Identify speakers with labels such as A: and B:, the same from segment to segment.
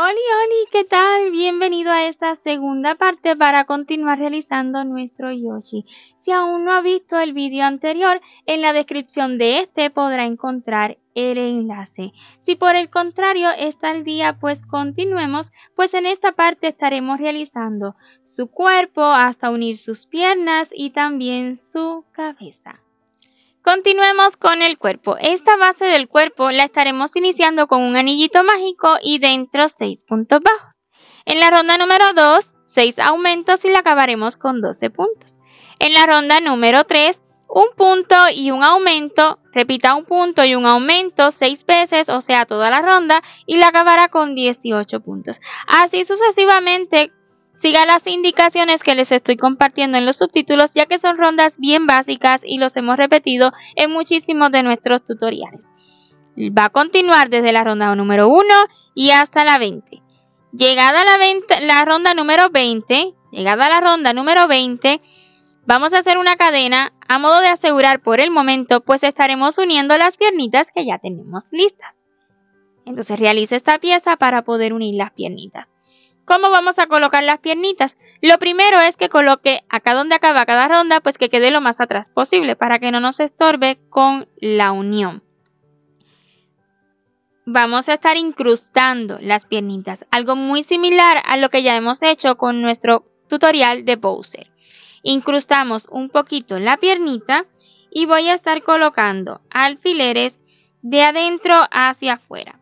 A: Oli, ¿qué tal? Bienvenido a esta segunda parte para continuar realizando nuestro Yoshi. Si aún no ha visto el vídeo anterior, en la descripción de este podrá encontrar el enlace. Si por el contrario está al día, pues continuemos, pues en esta parte estaremos realizando su cuerpo hasta unir sus piernas y también su cabeza. Continuemos con el cuerpo. Esta base del cuerpo la estaremos iniciando con un anillito mágico y dentro 6 puntos bajos. En la ronda número 2, 6 aumentos y la acabaremos con 12 puntos. En la ronda número 3, un punto y un aumento, repita un punto y un aumento 6 veces, o sea toda la ronda, y la acabará con 18 puntos. Así sucesivamente. Siga las indicaciones que les estoy compartiendo en los subtítulos, ya que son rondas bien básicas y los hemos repetido en muchísimos de nuestros tutoriales. Va a continuar desde la ronda número 1 y hasta la 20. Llegada a la ronda número 20, vamos a hacer una cadena a modo de asegurar por el momento, pues estaremos uniendo las piernitas que ya tenemos listas. Entonces realice esta pieza para poder unir las piernitas. ¿Cómo vamos a colocar las piernitas? Lo primero es que coloque acá donde acaba cada ronda, pues que quede lo más atrás posible para que no nos estorbe con la unión. Vamos a estar incrustando las piernitas, algo muy similar a lo que ya hemos hecho con nuestro tutorial de Bowser. Incrustamos un poquito la piernita y voy a estar colocando alfileres de adentro hacia afuera.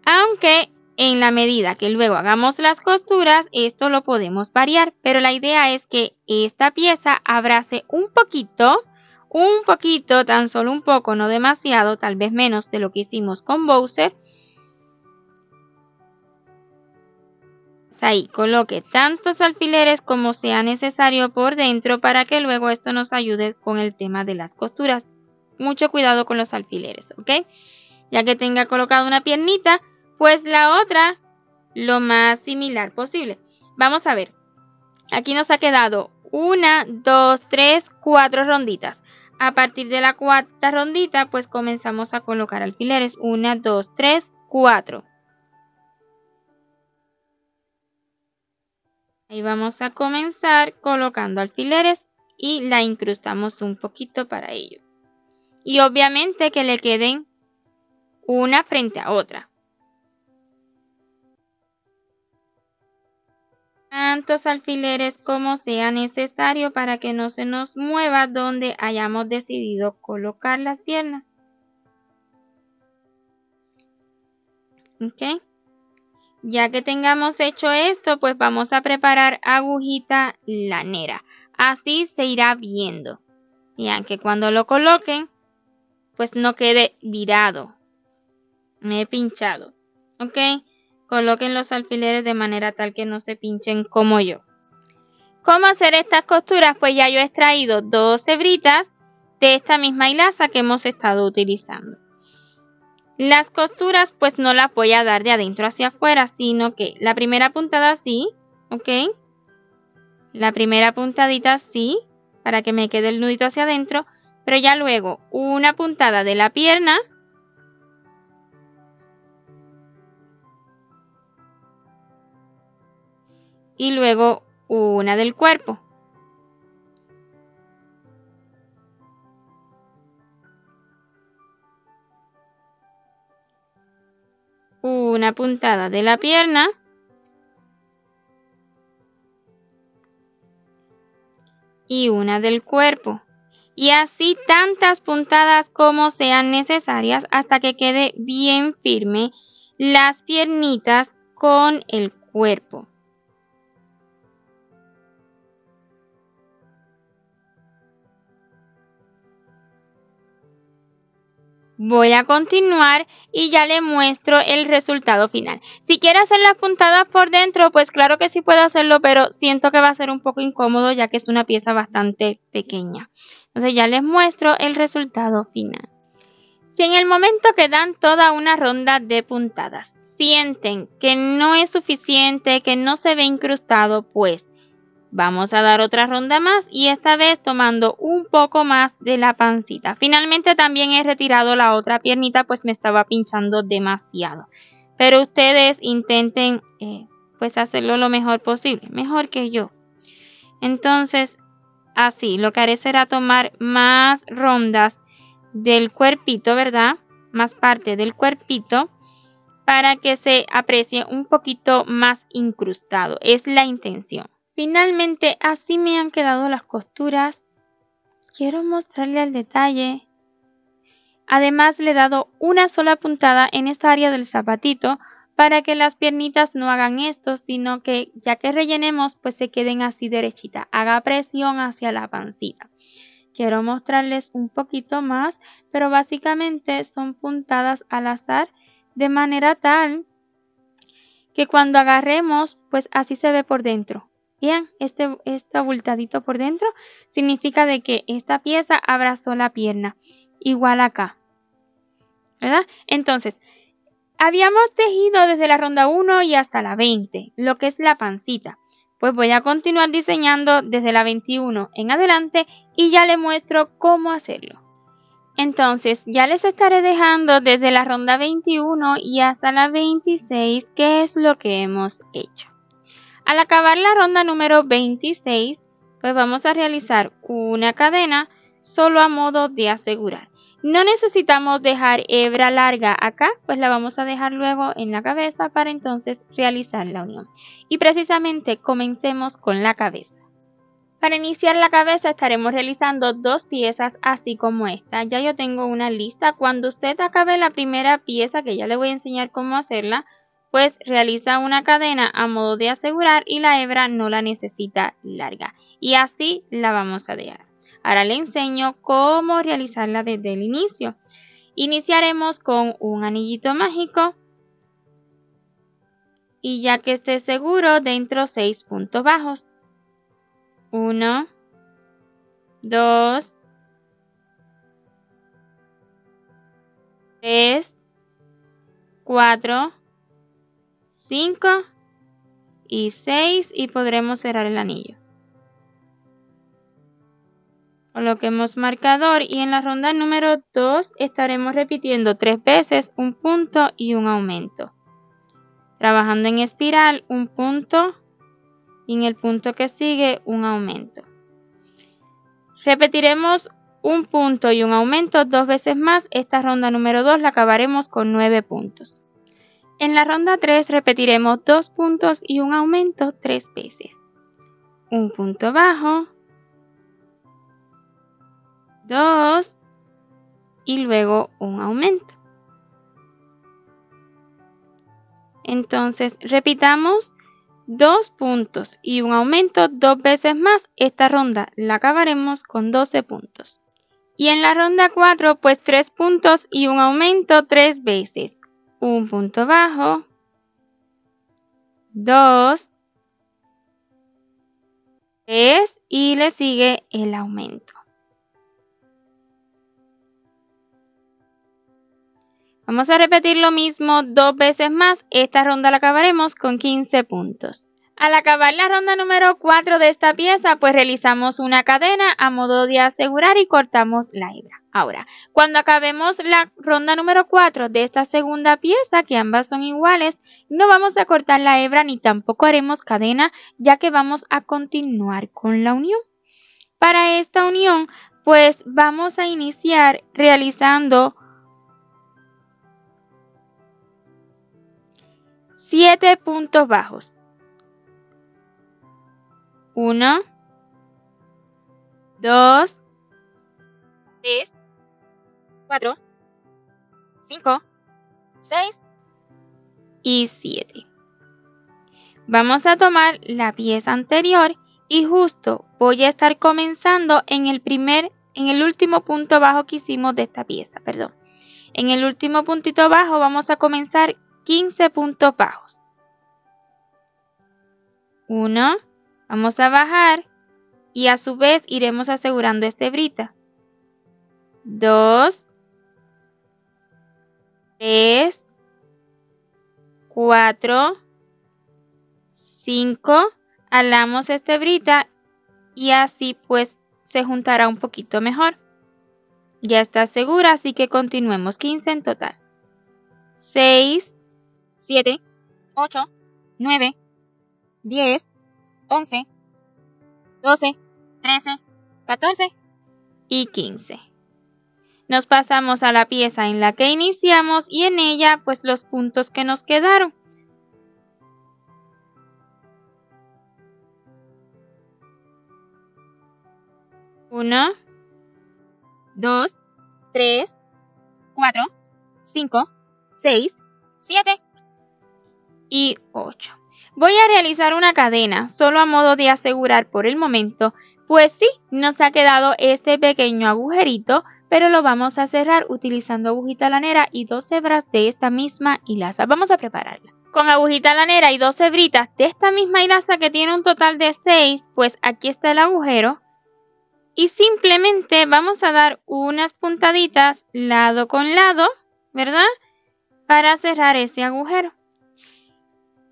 A: Aunque en la medida que luego hagamos las costuras, esto lo podemos variar, pero la idea es que esta pieza abrace un poquito, tan solo un poco, no demasiado, tal vez menos de lo que hicimos con Bowser. Ahí coloque tantos alfileres como sea necesario por dentro para que luego esto nos ayude con el tema de las costuras. Mucho cuidado con los alfileres, ¿ok? Ya que tenga colocado una piernita, pues la otra lo más similar posible. Vamos a ver. Aquí nos ha quedado 1, 2, 3, 4 ronditas. A partir de la cuarta rondita, pues comenzamos a colocar alfileres. 1, 2, 3, 4. Ahí vamos a comenzar colocando alfileres y la incrustamos un poquito para ello. Y obviamente que le queden una frente a otra. Tantos alfileres como sea necesario para que no se nos mueva donde hayamos decidido colocar las piernas. ¿Ok? Ya que tengamos hecho esto, pues vamos a preparar agujita lanera. Así se irá viendo. Ya que cuando lo coloquen, pues no quede virado. Me he pinchado. ¿Ok? Coloquen los alfileres de manera tal que no se pinchen como yo. ¿Cómo hacer estas costuras? Pues ya yo he extraído 2 hebritas de esta misma hilaza que hemos estado utilizando. Las costuras pues no las voy a dar de adentro hacia afuera, sino que la primera puntada así, ¿ok? La primera puntadita así, para que me quede el nudito hacia adentro, pero ya luego una puntada de la pierna. Y luego una del cuerpo. Una puntada de la pierna. Y una del cuerpo. Y así tantas puntadas como sean necesarias hasta que quede bien firme las piernitas con el cuerpo. Voy a continuar y ya le muestro el resultado final. Si quiere hacer las puntadas por dentro, pues claro que sí puedo hacerlo, pero siento que va a ser un poco incómodo ya que es una pieza bastante pequeña. Entonces ya les muestro el resultado final. Si en el momento que dan toda una ronda de puntadas sienten que no es suficiente, que no se ve incrustado, pues vamos a dar otra ronda más y esta vez tomando un poco más de la pancita. Finalmente también he retirado la otra piernita, pues me estaba pinchando demasiado. pero ustedes intenten pues hacerlo lo mejor posible, mejor que yo. Entonces, así, lo que haré será tomar más rondas del cuerpito, ¿verdad? Más parte del cuerpito para que se aprecie un poquito más incrustado. Es la intención. Finalmente, así me han quedado las costuras. Quiero mostrarle el detalle. Además, le he dado una sola puntada en esta área del zapatito para que las piernitas no hagan esto, sino que ya que rellenemos, pues se queden así derechitas. Haga presión hacia la pancita. Quiero mostrarles un poquito más, pero básicamente son puntadas al azar de manera tal que cuando agarremos, pues así se ve por dentro. Bien, este abultadito por dentro significa de que esta pieza abrazó la pierna. Igual acá, ¿verdad? Entonces, habíamos tejido desde la ronda 1 y hasta la 20, lo que es la pancita. Pues voy a continuar diseñando desde la 21 en adelante y ya les muestro cómo hacerlo. Entonces, ya les estaré dejando desde la ronda 21 y hasta la 26 qué es lo que hemos hecho. Al acabar la ronda número 26, pues vamos a realizar una cadena solo a modo de asegurar. No necesitamos dejar hebra larga acá, pues la vamos a dejar luego en la cabeza para entonces realizar la unión. Y precisamente comencemos con la cabeza. Para iniciar la cabeza estaremos realizando 2 piezas así como esta. Ya yo tengo una lista. Cuando usted acabe la primera pieza, que ya le voy a enseñar cómo hacerla, pues realiza una cadena a modo de asegurar y la hebra no la necesita larga. Y así la vamos a dejar. Ahora le enseño cómo realizarla desde el inicio. Iniciaremos con un anillito mágico. Y ya que esté seguro, dentro 6 puntos bajos. 1, 2, 3, 4, 5 y 6 y podremos cerrar el anillo. Coloquemos marcador y en la ronda número 2 estaremos repitiendo 3 veces un punto y un aumento. Trabajando en espiral, un punto y en el punto que sigue un aumento. Repetiremos un punto y un aumento 2 veces más. Esta ronda número 2 la acabaremos con 9 puntos. En la ronda 3 repetiremos 2 puntos y un aumento 3 veces. Un punto bajo, 2 y luego un aumento. Entonces repitamos 2 puntos y un aumento 2 veces más. Esta ronda la acabaremos con 12 puntos. Y en la ronda 4 pues 3 puntos y un aumento 3 veces. Un punto bajo, 2, 3 y le sigue el aumento. Vamos a repetir lo mismo 2 veces más. Esta ronda la acabaremos con 15 puntos. Al acabar la ronda número 4 de esta pieza, pues realizamos una cadena a modo de asegurar y cortamos la hebra. Ahora, cuando acabemos la ronda número 4 de esta segunda pieza, que ambas son iguales, no vamos a cortar la hebra ni tampoco haremos cadena, ya que vamos a continuar con la unión. Para esta unión, pues vamos a iniciar realizando 7 puntos bajos. 1, 2, 3, 4, 5, 6 y 7. Vamos a tomar la pieza anterior y justo voy a estar comenzando en el último punto bajo que hicimos de esta pieza, perdón. En el último puntito bajo vamos a comenzar 15 puntos bajos. 1, vamos a bajar y a su vez iremos asegurando esta hebrita. 2, 3, 4, 5, alamos esta hebrita y así pues se juntará un poquito mejor. Ya está segura, así que continuemos 15 en total. 6, 7, 8, 9, 10, 11, 12, 13, 14 y 15. Nos pasamos a la pieza en la que iniciamos y en ella pues los puntos que nos quedaron. Uno, 2, 3, 4, 5, 6, 7 y 8. Voy a realizar una cadena, solo a modo de asegurar por el momento, pues sí, nos ha quedado este pequeño agujerito, pero lo vamos a cerrar utilizando agujita lanera y 2 hebras de esta misma hilaza. Vamos a prepararla. Con agujita lanera y 2 hebritas de esta misma hilaza que tiene un total de 6, pues aquí está el agujero. Y simplemente vamos a dar unas puntaditas lado con lado, ¿verdad? Para cerrar ese agujero.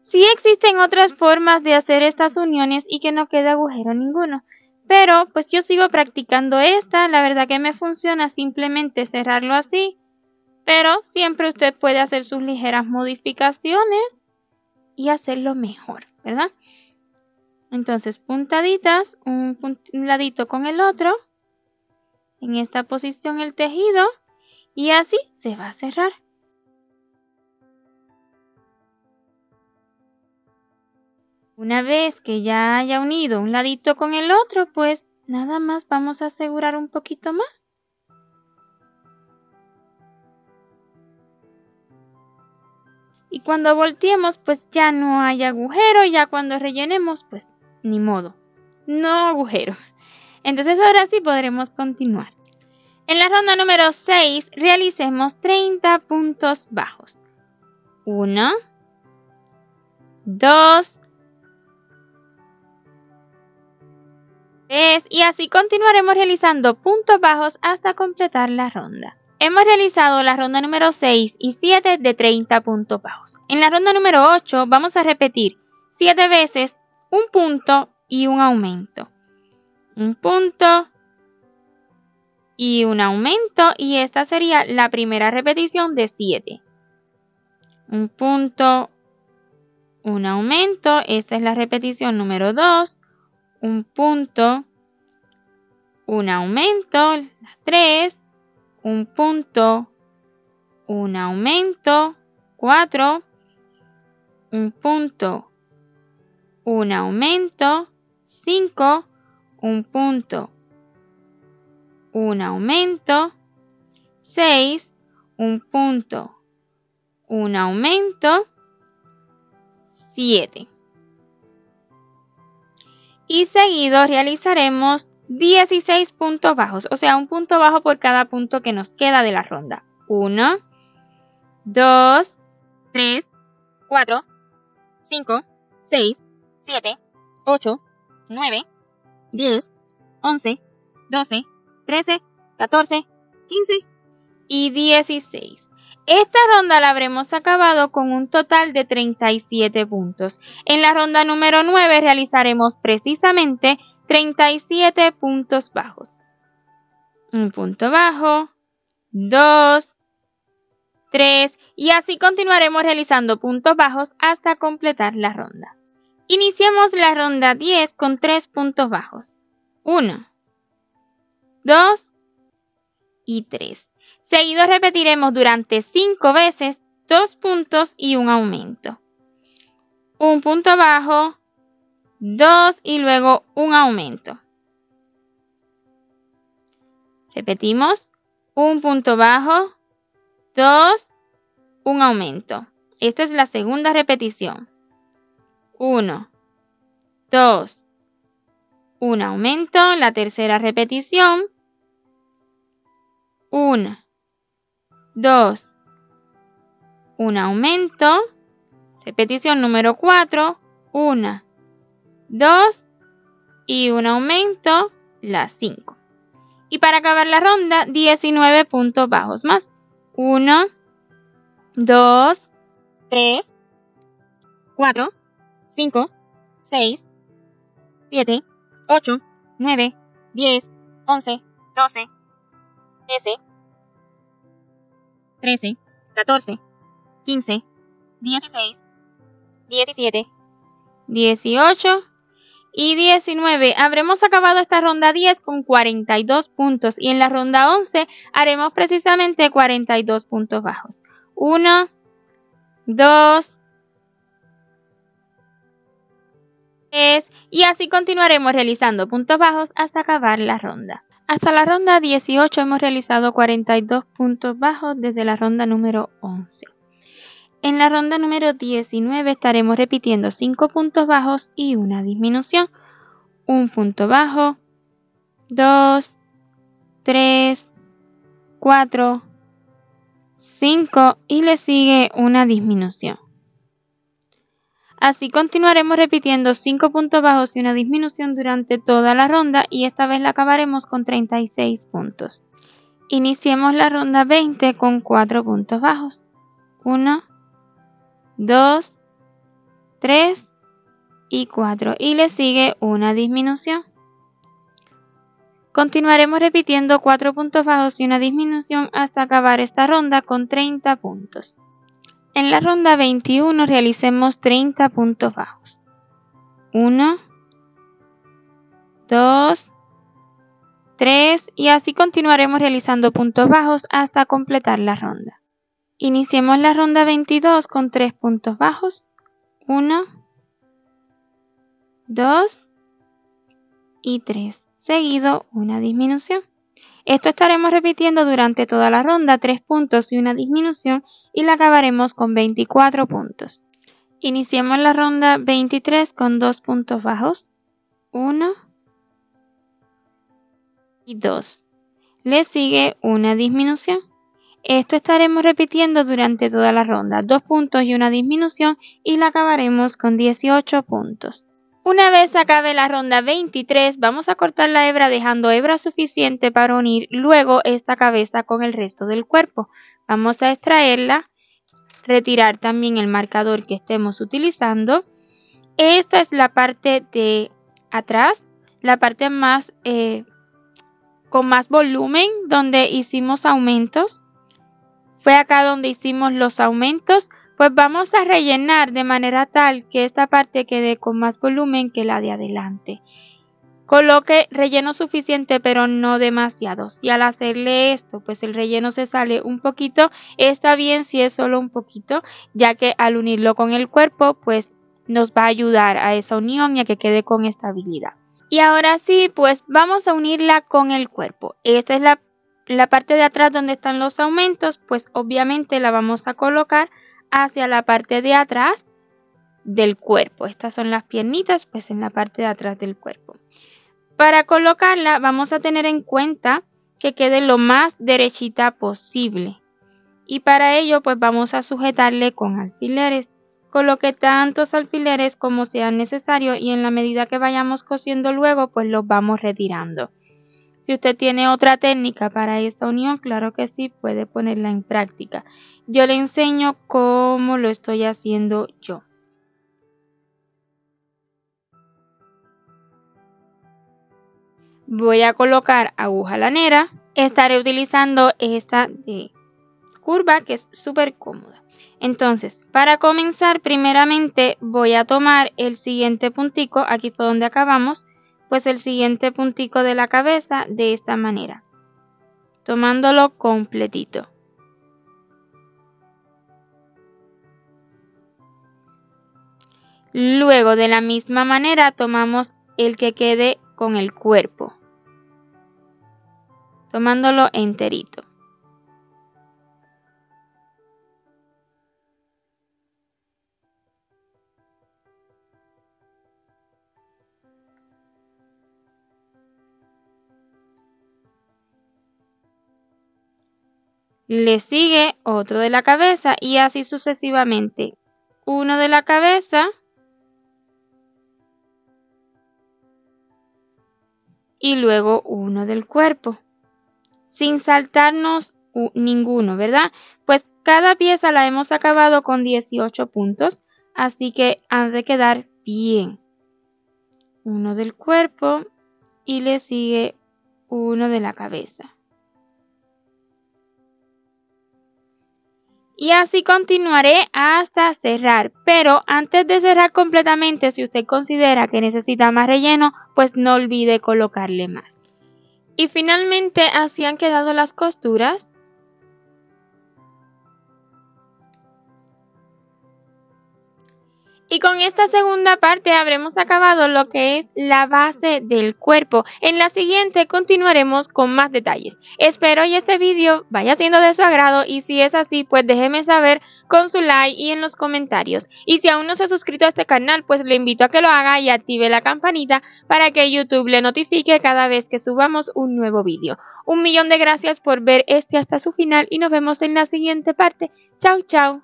A: Sí existen otras formas de hacer estas uniones y que no quede agujero ninguno. Pero pues yo sigo practicando esta, la verdad que me funciona simplemente cerrarlo así. Pero siempre usted puede hacer sus ligeras modificaciones y hacerlo mejor, ¿verdad? Entonces puntaditas, un ladito con el otro. En esta posición el tejido y así se va a cerrar. Una vez que ya haya unido un ladito con el otro, pues nada más vamos a asegurar un poquito más. Y cuando volteemos, pues ya no hay agujero, ya cuando rellenemos, pues ni modo, no agujero. Entonces ahora sí podremos continuar. En la ronda número 6 realicemos 30 puntos bajos. 1, 2, 3 y así continuaremos realizando puntos bajos hasta completar la ronda. Hemos realizado la ronda número 6 y 7 de 30 puntos bajos. En la ronda número 8 vamos a repetir 7 veces un punto y un aumento. Un punto y un aumento y esta sería la primera repetición de 7. Un punto, un aumento, esta es la repetición número 2. Un punto, un aumento, la 3. Un punto, un aumento, 4, un punto, un aumento, 5, un punto, un aumento, 6, un punto, un aumento, 7. Y seguido realizaremos 16 puntos bajos, o sea, un punto bajo por cada punto que nos queda de la ronda. 1, 2, 3, 4, 5, 6, 7, 8, 9, 10, 11, 12, 13, 14, 15 y 16. Esta ronda la habremos acabado con un total de 37 puntos. En la ronda número 9 realizaremos precisamente 37 puntos bajos. Un punto bajo, 2, 3 y así continuaremos realizando puntos bajos hasta completar la ronda. Iniciamos la ronda 10 con 3 puntos bajos. 1, 2 y 3. Seguido repetiremos durante 5 veces 2 puntos y un aumento. Un punto bajo, 2 y luego un aumento. Repetimos, un punto bajo, 2, un aumento. Esta es la segunda repetición. 1, 2, un aumento. La tercera repetición. 1, 2, un aumento. Repetición número 4. 1, 2 y un aumento. La 5. Y para acabar la ronda, 19 puntos bajos más. 1, 2, 3, 4, 5, 6, 7, 8, 9, 10, 11, 12, 13, 14, 15, 16, 17, 18 y 19. Habremos acabado esta ronda 10 con 42 puntos y en la ronda 11 haremos precisamente 42 puntos bajos. 1, 2, 3 y así continuaremos realizando puntos bajos hasta acabar la ronda. Hasta la ronda 18 hemos realizado 42 puntos bajos desde la ronda número 11. En la ronda número 19 estaremos repitiendo 5 puntos bajos y una disminución. Un punto bajo, 2, 3, 4, 5 y le sigue una disminución. Así continuaremos repitiendo 5 puntos bajos y una disminución durante toda la ronda y esta vez la acabaremos con 36 puntos. Iniciemos la ronda 20 con 4 puntos bajos. 1, 2, 3 y 4 y le sigue una disminución. Continuaremos repitiendo 4 puntos bajos y una disminución hasta acabar esta ronda con 30 puntos. En la ronda 21 realicemos 30 puntos bajos. 1, 2, 3 y así continuaremos realizando puntos bajos hasta completar la ronda. Iniciemos la ronda 22 con 3 puntos bajos. 1, 2 y 3, seguido una disminución. Esto estaremos repitiendo durante toda la ronda, 3 puntos y una disminución y la acabaremos con 24 puntos. Iniciemos la ronda 23 con 2 puntos bajos, 1 y 2. Le sigue una disminución. Esto estaremos repitiendo durante toda la ronda, 2 puntos y una disminución y la acabaremos con 18 puntos. Una vez acabe la ronda 23, vamos a cortar la hebra dejando hebra suficiente para unir luego esta cabeza con el resto del cuerpo. Vamos a extraerla, retirar también el marcador que estemos utilizando. Esta es la parte de atrás, la parte más con más volumen donde hicimos aumentos. Fue acá donde hicimos los aumentos. Pues vamos a rellenar de manera tal que esta parte quede con más volumen que la de adelante. Coloque relleno suficiente pero no demasiado. Si al hacerle esto pues el relleno se sale un poquito, está bien si es solo un poquito, ya que al unirlo con el cuerpo pues nos va a ayudar a esa unión y a que quede con estabilidad. Y ahora sí pues vamos a unirla con el cuerpo. Esta es la parte de atrás donde están los aumentos, pues obviamente la vamos a colocar hacia la parte de atrás del cuerpo. Estas son las piernitas, pues en la parte de atrás del cuerpo. Para colocarla vamos a tener en cuenta que quede lo más derechita posible. Y para ello pues vamos a sujetarle con alfileres. Coloque tantos alfileres como sean necesarios y en la medida que vayamos cosiendo luego pues los vamos retirando. Si usted tiene otra técnica para esta unión, claro que sí, puede ponerla en práctica. Yo le enseño cómo lo estoy haciendo yo. Voy a colocar aguja lanera. Estaré utilizando esta de curva que es súper cómoda. Entonces, para comenzar, primeramente voy a tomar el siguiente puntico, aquí fue donde acabamos, pues el siguiente puntico de la cabeza de esta manera, tomándolo completito. Luego de la misma manera tomamos el que quede con el cuerpo, tomándolo enterito. Le sigue otro de la cabeza y así sucesivamente. Uno de la cabeza y luego uno del cuerpo, sin saltarnos ninguno, ¿verdad? Pues cada pieza la hemos acabado con 18 puntos, así que han de quedar bien. Uno del cuerpo y le sigue uno de la cabeza. Y así continuaré hasta cerrar, pero antes de cerrar completamente, si usted considera que necesita más relleno, pues no olvide colocarle más. Y finalmente así han quedado las costuras. Y con esta segunda parte habremos acabado lo que es la base del cuerpo. En la siguiente continuaremos con más detalles. Espero y este vídeo vaya siendo de su agrado y si es así pues déjeme saber con su like y en los comentarios. Y si aún no se ha suscrito a este canal pues le invito a que lo haga y active la campanita para que YouTube le notifique cada vez que subamos un nuevo vídeo. 1.000.000 de gracias por ver este hasta su final y nos vemos en la siguiente parte. Chao, chao.